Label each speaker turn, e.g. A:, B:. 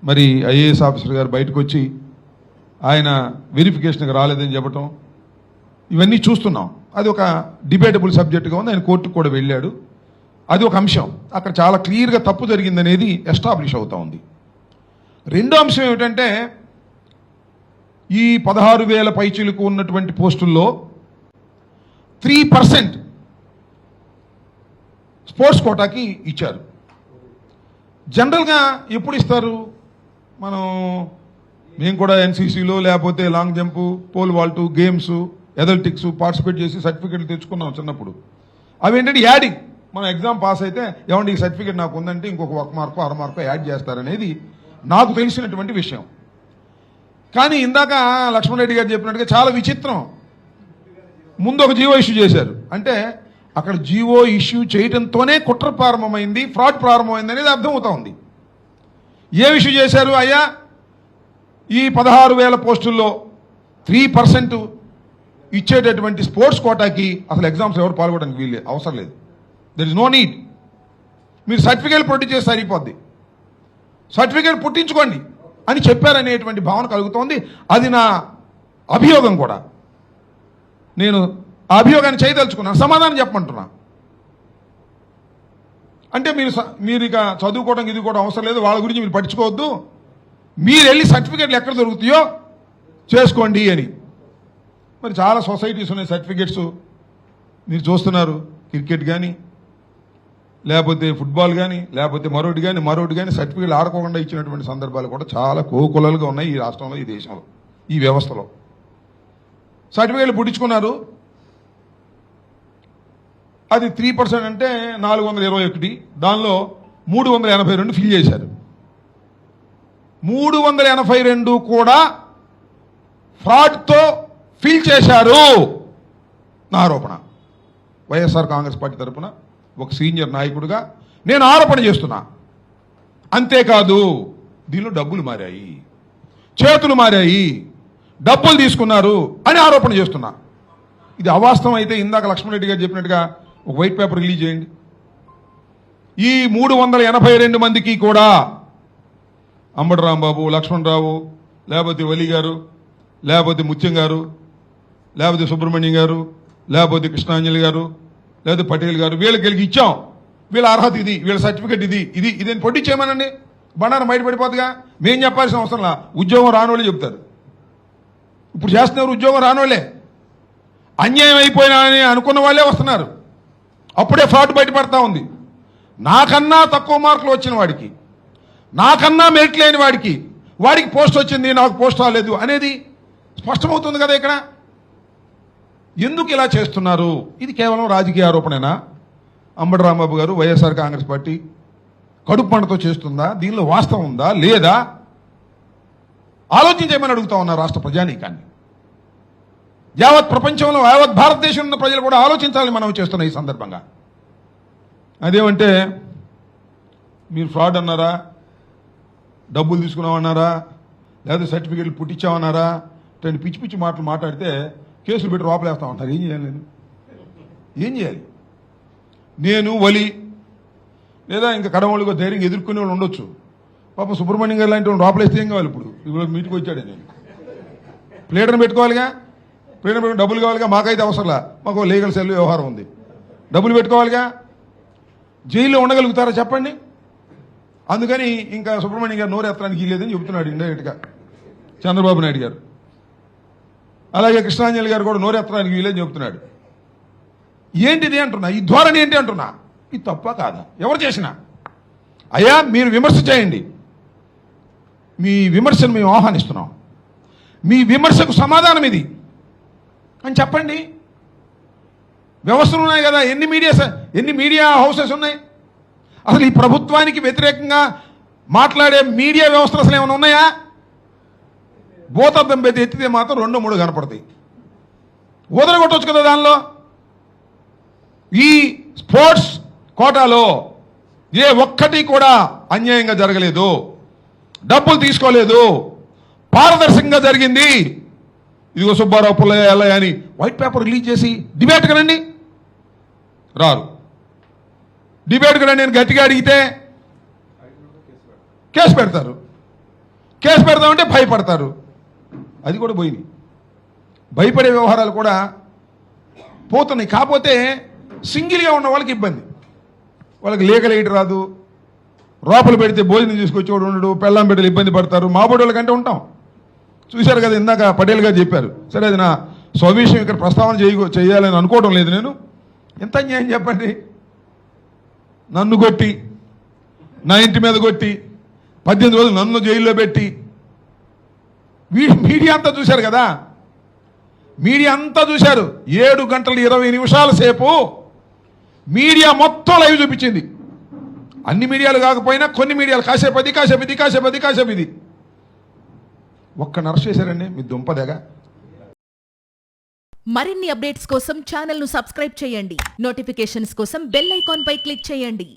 A: మరి IAS officer గారు బయటకు వచ్చి ఆయన వెరిఫికేషన్కి రాలేదని చెప్పటం ఇవన్నీ చూస్తున్నాం. అది ఒక డిబేటబుల్ సబ్జెక్టుగా ఉంది. ఆయన కోర్టుకు కూడా వెళ్ళాడు. అది ఒక అంశం. అక్కడ చాలా క్లియర్గా తప్పు జరిగిందనేది ఎస్టాబ్లిష్ అవుతా ఉంది. రెండో అంశం ఏమిటంటే ఈ 16,000 పైచీలకు ఉన్నటువంటి పోస్టుల్లో 3% స్పోర్ట్స్ కోటాకి ఇచ్చారు. జనరల్గా ఎప్పుడు ఇస్తారు? మేము కూడా ఎన్సీసీలో లేకపోతే long jump, pole vault, games, athletics participate చేసి సర్టిఫికెట్లు తెచ్చుకున్నాం చిన్నప్పుడు. అవి ఏంటంటే యాడింగ్. మనం ఎగ్జామ్ పాస్ అయితే ఏమంటే ఈ సర్టిఫికెట్ నాకు ఉందంటే ఇంకొక 1 మార్కో 6 మార్కో యాడ్ చేస్తారనేది నాకు తెలిసినటువంటి విషయం. కానీ ఇందాక లక్ష్మణ్ రెడ్డి గారు చెప్పినట్టుగా చాలా విచిత్రం. ముందు ఒక జీవో ఇష్యూ చేశారు. అంటే అక్కడ జీవో ఇష్యూ చేయడంతోనే కుట్ర ప్రారంభమైంది, ఫ్రాడ్ ప్రారంభమైంది అనేది అర్థమవుతా ఉంది. ఏ ఇష్యూ చేశారు? అయ్యా, ఈ 16,000 పోస్టుల్లో 3% ఇచ్చేటటువంటి స్పోర్ట్స్ కోటాకి అసలు ఎగ్జామ్స్ ఎవరు పాల్గొనడానికి వీలు అవసరం లేదు. There is no need. మీరు సర్టిఫికేట్ ప్రొడ్యూస్ చేసి సరిపోద్ది, సర్టిఫికేట్ పుట్టించుకోండి అని చెప్పారనేటువంటి భావన కలుగుతోంది. అది నా అభియోగం కూడా. నేను ఆ అభియోగాన్ని చేయదలుచుకున్నాను. సమాధానం చెప్పమంటున్నా. అంటే మీరు ఇక చదువుకోవడం ఇది కూడా అవసరం లేదు, వాళ్ళ గురించి మీరు పట్టించుకోవద్దు, మీరు వెళ్ళి సర్టిఫికెట్లు ఎక్కడ దొరుకుతాయో చేసుకోండి అని. మరి చాలా సొసైటీస్ ఉన్నాయి సర్టిఫికెట్స్ మీరు చూస్తున్నారు. క్రికెట్ కానీ లేకపోతే ఫుట్బాల్ కానీ లేకపోతే మరొకటి కానీ సర్టిఫికెట్లు ఆడుకోకుండా ఇచ్చినటువంటి సందర్భాలు కూడా చాలా కోకొలలుగా ఉన్నాయి ఈ రాష్ట్రంలో, ఈ దేశంలో, ఈ వ్యవస్థలో. సర్టిఫికెట్లు పుట్టించుకున్నారు. అది 3% అంటే 421. దానిలో 382 ఫిల్ చేశారు. 382 కూడా ఫ్రాడ్తో ఫిల్ చేశారు నా ఆరోపణ. వైఎస్ఆర్ కాంగ్రెస్ పార్టీ తరఫున ఒక సీనియర్ నాయకుడిగా నేను ఆరోపణ చేస్తున్నా. అంతేకాదు, దీనిలో డబ్బులు మారాయి, చేతులు మారాయి, డబ్బులు తీసుకున్నారు అని ఆరోపణ చేస్తున్నా. ఇది అవాస్తవం అయితే ఇందాక లక్ష్మణ్ రెడ్డి గారు చెప్పినట్టుగా ఒక వైట్ పేపర్ రిలీజ్ చేయండి. ఈ 382 మందికి కూడా అంబటి రాంబాబు, లక్ష్మణరావు, లేకపోతే వలి గారు, లేకపోతే ముత్యం గారు, లేకపోతే సుబ్రహ్మణ్యం గారు, లేకపోతే కృష్ణాంజలి గారు, లేకపోతే పటేల్ గారు, వీళ్ళకి ఇచ్చాం, వీళ్ళ అర్హత ఇది, వీళ్ళ సర్టిఫికెట్ ఇది పొట్టి చేయమనండి. బండారం బయటపడిపోతుందిగా. మేం చెప్పాల్సిన అవసరంలా. ఉద్యోగం రానోళ్ళే చెప్తారు. ఇప్పుడు చేస్తున్నారు ఉద్యోగం రానోళ్లే. అన్యాయం అయిపోయినా అని అనుకున్న వాళ్ళే వస్తున్నారు. అప్పుడే ఫ్రాడ్ బయటపడతా ఉంది. నాకన్నా తక్కువ మార్కులు వచ్చిన వాడికి, నాకన్నా మెరిట్ లేని వాడికి పోస్ట్ వచ్చింది, నాకు పోస్ట్ రాలేదు అనేది స్పష్టమవుతుంది కదా. ఇక్కడ ఎందుకు ఇలా చేస్తున్నారు? ఇది కేవలం రాజకీయ ఆరోపణేనా? అంబటి రాంబాబు గారు, వైఎస్ఆర్ కాంగ్రెస్ పార్టీ కడుపు పంటతో చేస్తుందా? దీనిలో వాస్తవం ఉందా లేదా? ఆలోచించేమని అడుగుతా ఉన్నారు రాష్ట్ర ప్రజానీకాన్ని. యావత్ ప్రపంచంలో, యావత్ భారతదేశంలో ఉన్న ప్రజలు కూడా ఆలోచించాలని మనం చేస్తున్న ఈ సందర్భంగా. అదేమంటే మీరు ఫ్రాడ్ అన్నారా, డబ్బులు తీసుకున్నామన్నారా, లేదా సర్టిఫికెట్లు పుట్టించామన్నారా, ఇట్లాంటి పిచ్చి పిచ్చి మాటలు మాట్లాడితే కేసులు పెట్టి లోపలేస్తామంటారు. ఏం చేయాలి? ఏం చేయాలి? నేను వలి లేదా ఇంకా కడమలుగా ధైర్యంగా ఎదుర్కొనే వాళ్ళు ఉండొచ్చు. పాప సుబ్రహ్మణ్యం గారు లాంటి వాళ్ళు లోపలేస్తే ఏం కావాలి? ఇప్పుడు మీటికి వచ్చాడు, నేను ప్లేటర్ని పెట్టుకోవాలిగా, ప్లేటర్ పెట్టుకుని డబ్బులు కావాలిగా. మాకైతే అవసరంలా, మాకు లీగల్ సెల్ వ్యవహారం ఉంది, డబ్బులు పెట్టుకోవాలిగా. జైల్లో ఉండగలుగుతారా చెప్పండి? అందుకని ఇంకా సుబ్రహ్మణ్యం గారు నోరెత్తడానికి లేదని చెబుతున్నాడు ఇండైరెక్ట్గా చంద్రబాబు నాయుడు గారు. అలాగే కృష్ణాంజలి గారు కూడా నోరెత్తడానికి వీలేదని చెబుతున్నాడు. ఏంటిది అంటున్నా? ఈ ధోరణి ఏంటి అంటున్నా? ఇది తప్ప కాదా? ఎవరు చేసినా అయ్యా మీరు విమర్శ చేయండి. మీ విమర్శను మేము ఆహ్వానిస్తున్నాం. మీ విమర్శకు సమాధానం ఇది అని చెప్పండి. వ్యవస్థలు ఉన్నాయి కదా, ఎన్ని మీడియా హౌసెస్ ఉన్నాయి? అసలు ఈ ప్రభుత్వానికి వ్యతిరేకంగా మాట్లాడే మీడియా వ్యవస్థలు అసలు ఏమైనా ఉన్నాయా? భూతద్దం పెట్టి ఎత్తితే మాత్రం 2-3 కనపడతాయి. వదలగొట్టవచ్చు కదా. దానిలో ఈ స్పోర్ట్స్ కోటాలో ఏ ఒక్కటి కూడా అన్యాయంగా జరగలేదు, డబ్బులు తీసుకోలేదు, పారదర్శకంగా జరిగింది. ఇదిగో సుబ్బారావు పుల్లయ్య ఎల్లయ్య అని వైట్ పేపర్ రిలీజ్ చేసి డిబేట్ కనండి, రారు. డిబేట్ కనండి నేను గట్టిగా అడిగితే కేసు పెడతారు. కేసు పెడదామంటే భయపడతారు. అది కూడా పోయింది. భయపడే వ్యవహారాలు కూడా పోతున్నాయి. కాకపోతే సింగిల్గా ఉన్న వాళ్ళకి ఇబ్బంది. వాళ్ళకి లీగల్ ఎయిడ్ రాదు, రోపలు పెడితే భోజనం తీసుకొచ్చేవాడు ఉండడు, పెళ్ళాం బిడ్డలు ఇబ్బంది పడతారు. మా బోర్డు కంటే ఉంటాం. చూశారు కదా, ఇందాక పటేల్ గారు చెప్పారు. సరే, అది నా స్వవిషయం, ఇక్కడ ప్రస్తావన చేయాలని అనుకోవడం లేదు నేను. ఎంత అన్యాయం చెప్పండి. నన్ను కొట్టి, నా ఇంటి మీద కొట్టి 18 రోజులు నన్ను జైల్లో పెట్టి, మీడియా అంతా చూశారు కదా, మీడియా అంతా చూశారు. 7 గంటల 20 నిమిషాల సేపు మీడియా మొత్తం లైవ్ చూపించింది. అన్ని మీడియాలు కాకపోయినా కొన్ని మీడియాలు కాసేపు ఇది ఒక్క నర్స్ చేశారండి. మీ దుంపదగా.
B: మరిన్ని అప్డేట్స్ కోసం ఛానల్ ను సబ్స్క్రైబ్ చేయండి. నోటిఫికేషన్స్ కోసం బెల్ ఐకాన్ పై క్లిక్ చేయండి.